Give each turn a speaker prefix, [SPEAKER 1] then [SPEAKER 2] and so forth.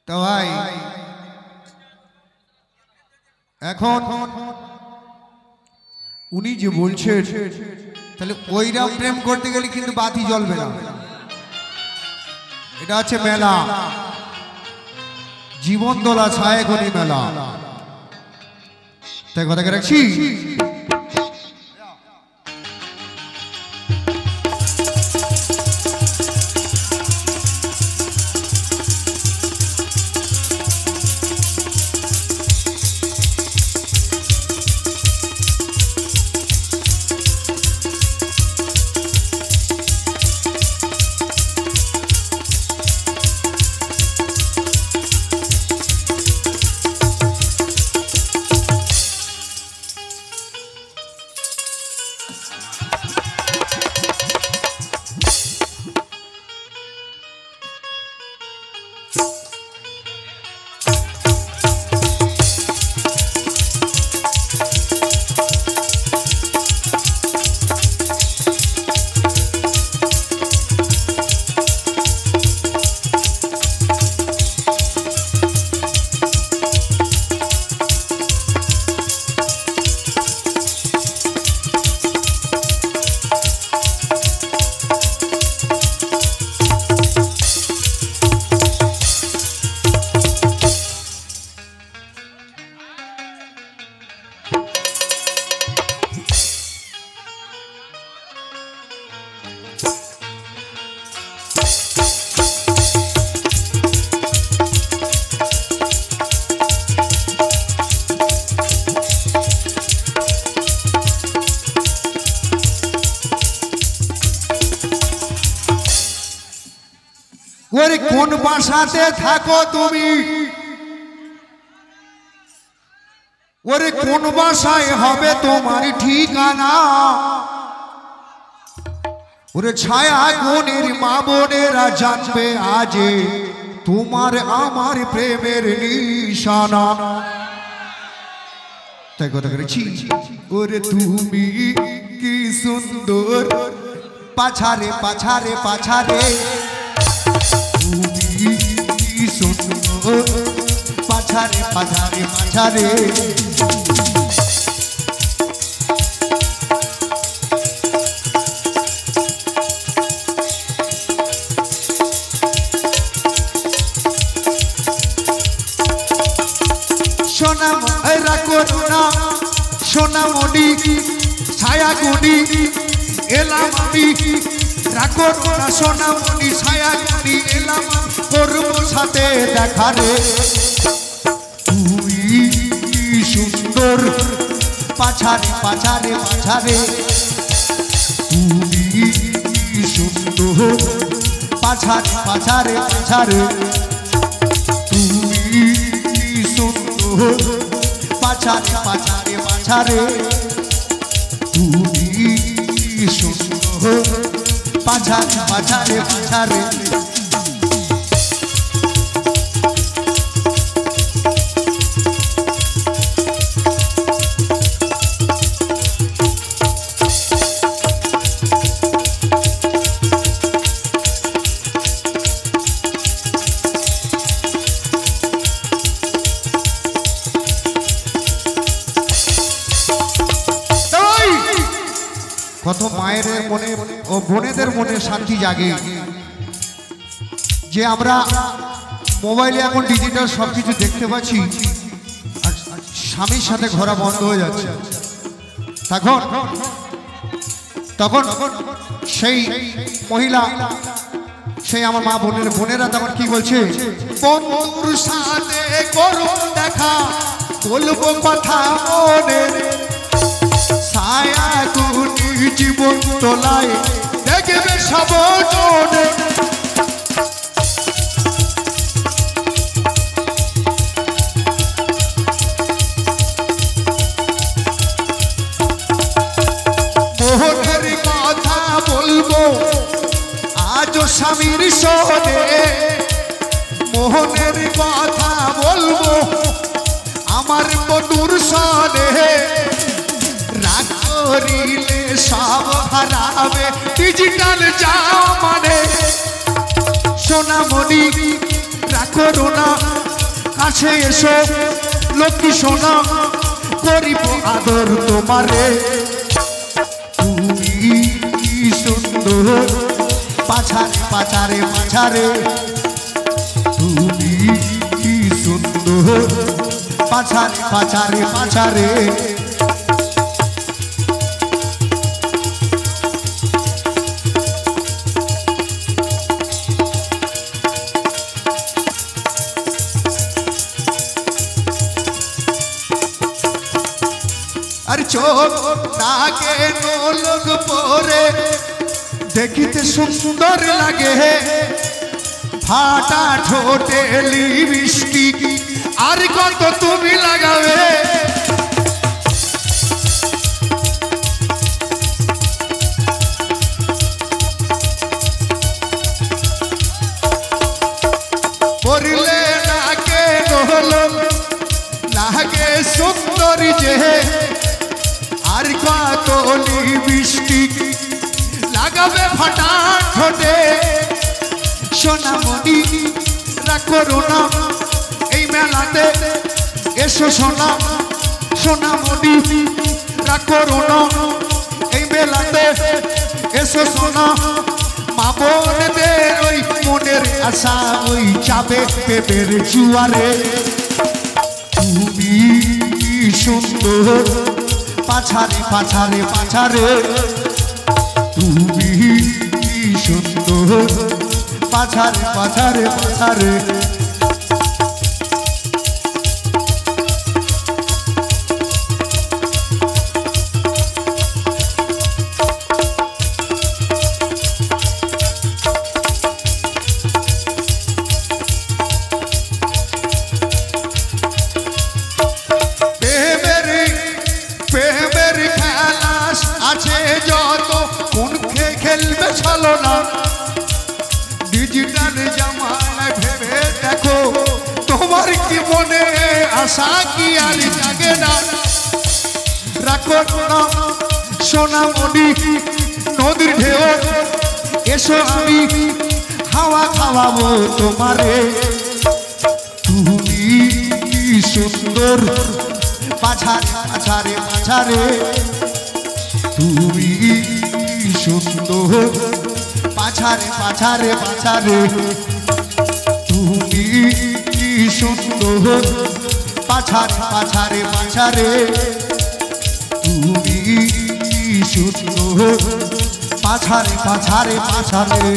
[SPEAKER 1] তো ভাই এখন উনি যে বলছেন তাহলে ওইরাম প্রেম করতে গেলে কিন্তু বাতি জ্বলবে না। এটা হচ্ছে মেলা, জীবন দোলা ছায় গনি মেলা। তাই কথাকে রাখছি। ওরে কোন বাসাতে থাকো তুমি, ওরে কোন বাসায় হবে তোমার ঠিকানা, ওরে ছায়া গুণের মা বোনেরা জানবে আজ তোমার আমার প্রেমের নিশানা। তাই কথা করেছি। ওরে তুমি কি সুন্দর পাছারে পাছারে পাছারে, পাছারে পাছারে পাছারে, সোনা ময়রা করুণা সোনামণি ছায়া গুণি এলাম আমি, রাখো না সোনামণি ছায়া গুণি এলাম করব সাথে দেখা রে। তুই সুন্দর পাছারে পাছারে পাছারে, তুই সুন্দর পাছারে পাছারে পাছারে, তুই সুন্দর পাছারে পাছারে পাছারে, তুই সুন্দর পাছারে পাছারে পাছারে। কত মায়ের মনে ও বোনেদের মনে শান্তি জাগে যে আমরা মোবাইলে এখন ডিজিটাল সবকিছু দেখতে পাচ্ছি, স্বামীর সাথে ঘোরা বন্ধ হয়ে যাচ্ছে। তখন সেই মহিলা, সেই আমার মা বোনেরা তখন কি বলছে, বন্ধুর সাথে করো দেখা বলবো কথা মনের, ছায়া গুণি জীবন তোলায় দেখবে সব জনে। মোহনের কথা বলবো আজ স্বামীর সনে, মোহনের কথা বলবো আমার বন্ধুর সনে, রাগ করিলে সব হারাবে ডিজিটাল জামানে। সোনামণি রাখো না
[SPEAKER 2] কাছে এসো লক্ষ্মী সোনা করিব আদর তোমারে তুমি সুন্দর পাছারে পাছারে পাছারে তুমি সুন্দর পাছারে পাছারে পাছারে আর চোখ তাকে নোলক পরে দেখিতে সুন্দর লাগে ফাটা ঠোঁটে লিপস্টিক আর কত তুমি লাগাবে পড়লে নাকে নোলক লাগে সুন্দর যে আর কত লিপস্টিক লাগাবে ফাটা ঠোঁটে সোনামণি রাখো না এই মেলাতে এসো সোনা সোনামণি রাখো না এই মেলাতে এসো সোনা মা বোনদের ওই মনের আশা ওই যাবে পেপের জুয়ারে তুমি সুন্দর পাছারে পাছারে পাছারে তুমি সুন্দর পাছারে পাছারে পাছারে আছে যত কোন খেলবে চলো না ডিজিটাল জামানায় ভেবে দেখো তোমার কি মনে আশা কি আর জাগে না রাখো না সোনামণি নদীর ঢেউ এসো আমি হাওয়া খাওয়াবো তোমারে তুমি সুন্দর পাছারে পাছারে পাছারে তুমি সুন্দর পাছারে পাছারে পাছারে তুমি সুন্দর পাছারে পাছারে পাছারে তুমি সুন্দর পাছারে পাছারে পাছারে